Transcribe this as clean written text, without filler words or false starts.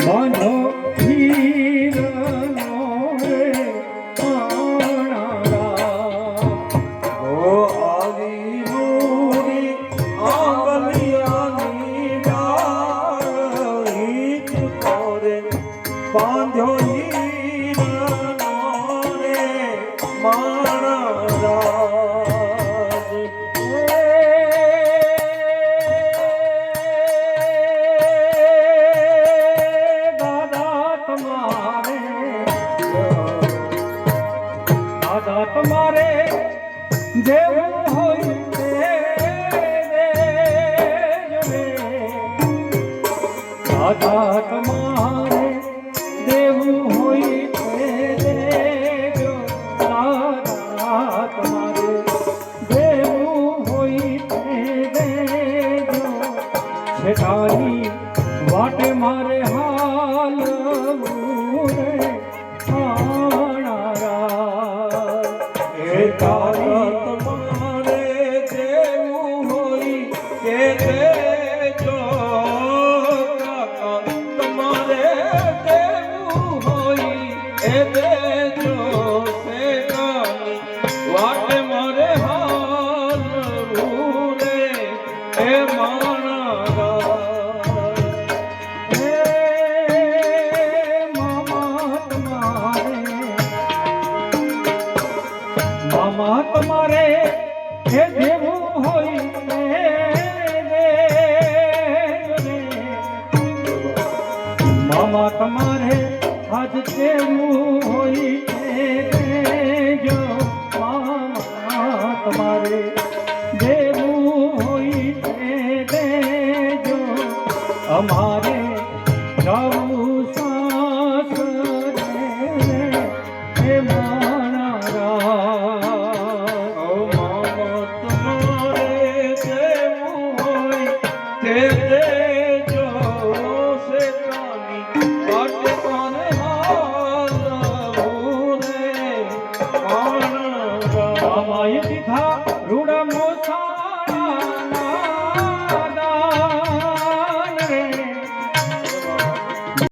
બાંધો હીરનો રે પાણારા ઓ આવી મૂડી આંગલિયાની ડાળ ઈચ કોરે બાંધ્યો હીરનો રે માણરા તમારે જેવું હોય તે દાદા તમારે દેવું હોય તે દેજો દાદા તમારે દેવું હોય તે દેજો છેટાની વાટે મારે હાલવું રે તમારે દેવું હોય કે દેજો કાકા તમારે દેવું હોય એ દેજો શેઠાની વાટે મારે હાલવું રે એ માણરા મામા તમારે જે દેવું હોય મામા તમારે આજ દેવું હોય દેજો મામા તમારે દેવું હોય દેજો અમારે જવું સાસરે હે રૂડા મોસા